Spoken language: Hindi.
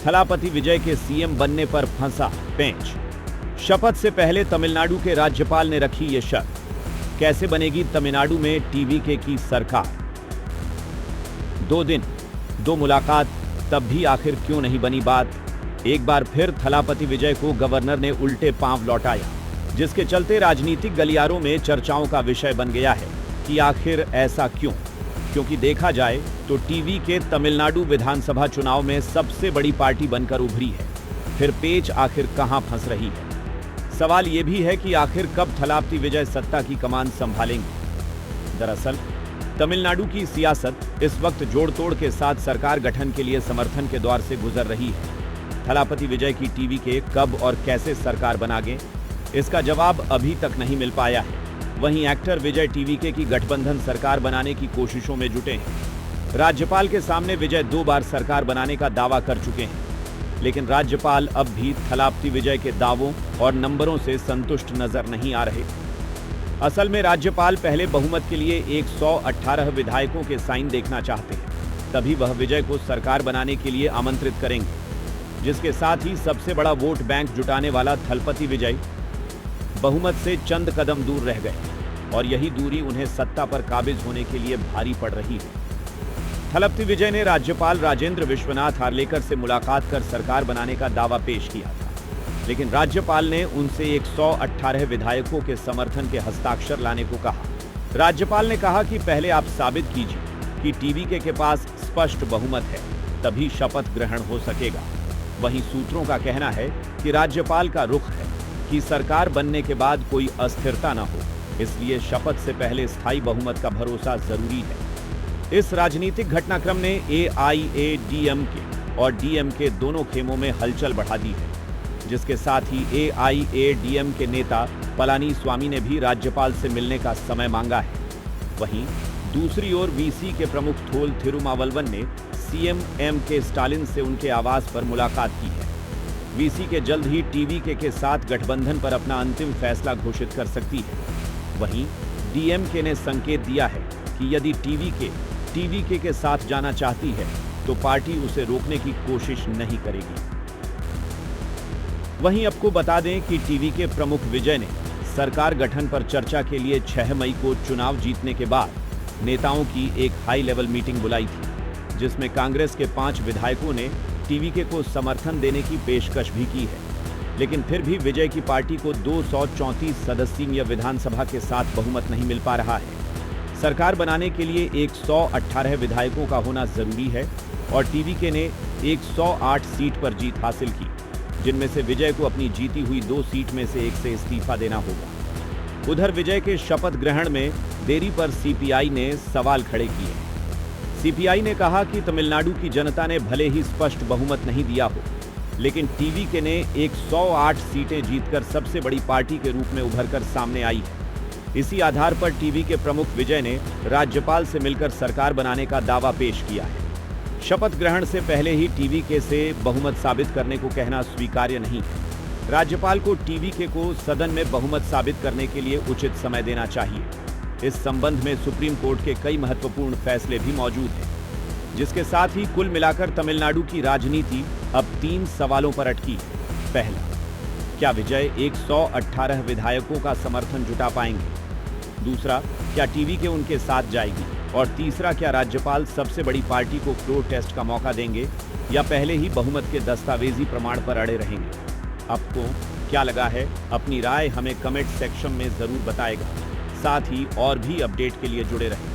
थलापति विजय के सीएम बनने पर फंसा पेंच। शपथ से पहले तमिलनाडु के राज्यपाल ने रखी ये शर्त, कैसे बनेगी तमिलनाडु में टीवीके की सरकार। 2 दिन 2 मुलाकात, तब भी आखिर क्यों नहीं बनी बात। एक बार फिर थलापति विजय को गवर्नर ने उल्टे पांव लौटाया, जिसके चलते राजनीतिक गलियारों में चर्चाओं का विषय बन गया है कि आखिर ऐसा क्यों। क्योंकि देखा जाए तो टीवीके तमिलनाडु विधानसभा चुनाव में सबसे बड़ी पार्टी बनकर उभरी है, फिर पेच आखिर कहां फंस रही है। सवाल यह भी है कि आखिर कब थलापति विजय सत्ता की कमान संभालेंगे। दरअसल तमिलनाडु की सियासत इस वक्त जोड़ तोड़ के साथ सरकार गठन के लिए समर्थन के दौर से गुजर रही है। थलापति विजय की टीवीके कब और कैसे सरकार बनागे, इसका जवाब अभी तक नहीं मिल पाया है। वहीं एक्टर विजय टीवीके की गठबंधन सरकार बनाने की कोशिशों में जुटे हैं। राज्यपाल के सामने विजय 2 बार सरकार बनाने का दावा कर चुके हैं, लेकिन राज्यपाल अब भी थलापति विजय के दावों और नंबरों से संतुष्ट नजर नहीं आ रहे। असल में राज्यपाल पहले बहुमत के लिए 118 विधायकों के साइन देखना चाहते हैं, तभी वह विजय को सरकार बनाने के लिए आमंत्रित करेंगे, जिसके साथ ही सबसे बड़ा वोट बैंक जुटाने वाला थलपति विजय बहुमत से चंद कदम दूर रह गए और यही दूरी उन्हें सत्ता पर काबिज होने के लिए भारी पड़ रही है। थलपति विजय ने राज्यपाल राजेंद्र विश्वनाथ हार्लेकर से मुलाकात कर सरकार बनाने का दावा पेश किया था, लेकिन राज्यपाल ने उनसे 118 विधायकों के समर्थन के हस्ताक्षर लाने को कहा। राज्यपाल ने कहा कि पहले आप साबित कीजिए कि टीवीके के पास स्पष्ट बहुमत है, तभी शपथ ग्रहण हो सकेगा। वहीं सूत्रों का कहना है कि राज्यपाल का रुख है कि सरकार बनने के बाद कोई अस्थिरता न हो, इसलिए शपथ से पहले स्थायी बहुमत का भरोसा जरूरी है। इस राजनीतिक घटनाक्रम ने एआईएडीएमके और डीएमके दोनों खेमों में हलचल बढ़ा दी है, जिसके साथ ही एआईएडीएमके नेता पलानीस्वामी ने भी राज्यपाल से मिलने का समय मांगा है। वहीं दूसरी ओर वीसी के प्रमुख थोल थिरुमावलवन ने सीएम एम.के. स्टालिन से उनके आवास पर मुलाकात की है। वीसी के जल्द ही टीवीके के साथ गठबंधन पर अपना अंतिम फैसला घोषित कर सकती है। वहीं डीएमके ने संकेत दिया है कि यदि टीवीके के साथ जाना चाहती है तो पार्टी उसे रोकने की कोशिश नहीं करेगी। वहीं आपको बता दें कि टीवीके प्रमुख विजय ने सरकार गठन पर चर्चा के लिए 6 मई को चुनाव जीतने के बाद नेताओं की एक हाई लेवल मीटिंग बुलाई थी, जिसमें कांग्रेस के 5 विधायकों ने टीवीके को समर्थन देने की पेशकश भी की है। लेकिन फिर भी विजय की पार्टी को 234 सदस्यीय विधानसभा के साथ बहुमत नहीं मिल पा रहा है। सरकार बनाने के लिए 118 विधायकों का होना जरूरी है और टीवीके ने 108 सीट पर जीत हासिल की, जिनमें से विजय को अपनी जीती हुई 2 सीट में से 1 से इस्तीफा देना होगा। उधर विजय के शपथ ग्रहण में देरी पर सीपीआई ने सवाल खड़े किए। सीपीआई ने कहा कि तमिलनाडु की जनता ने भले ही स्पष्ट बहुमत नहीं दिया हो, लेकिन टीवीके ने 108 सीटें जीतकर सबसे बड़ी पार्टी के रूप में उभरकर सामने आई है। इसी आधार पर टीवीके प्रमुख विजय ने राज्यपाल से मिलकर सरकार बनाने का दावा पेश किया है। शपथ ग्रहण से पहले ही टीवीके से बहुमत साबित करने को कहना स्वीकार्य नहीं है। राज्यपाल को टीवीके को सदन में बहुमत साबित करने के लिए उचित समय देना चाहिए। इस संबंध में सुप्रीम कोर्ट के कई महत्वपूर्ण फैसले भी मौजूद हैं, जिसके साथ ही कुल मिलाकर तमिलनाडु की राजनीति अब 3 सवालों पर अटकी है। पहला, क्या विजय 118 विधायकों का समर्थन जुटा पाएंगे? दूसरा, क्या टीवीके उनके साथ जाएगी? और तीसरा, क्या राज्यपाल सबसे बड़ी पार्टी को फ्लोर टेस्ट का मौका देंगे या पहले ही बहुमत के दस्तावेजी प्रमाण पर अड़े रहेंगे? आपको क्या लगा है? अपनी राय हमें कमेंट सेक्शन में जरूर बताएगा। साथ ही और भी अपडेट के लिए जुड़े रहें।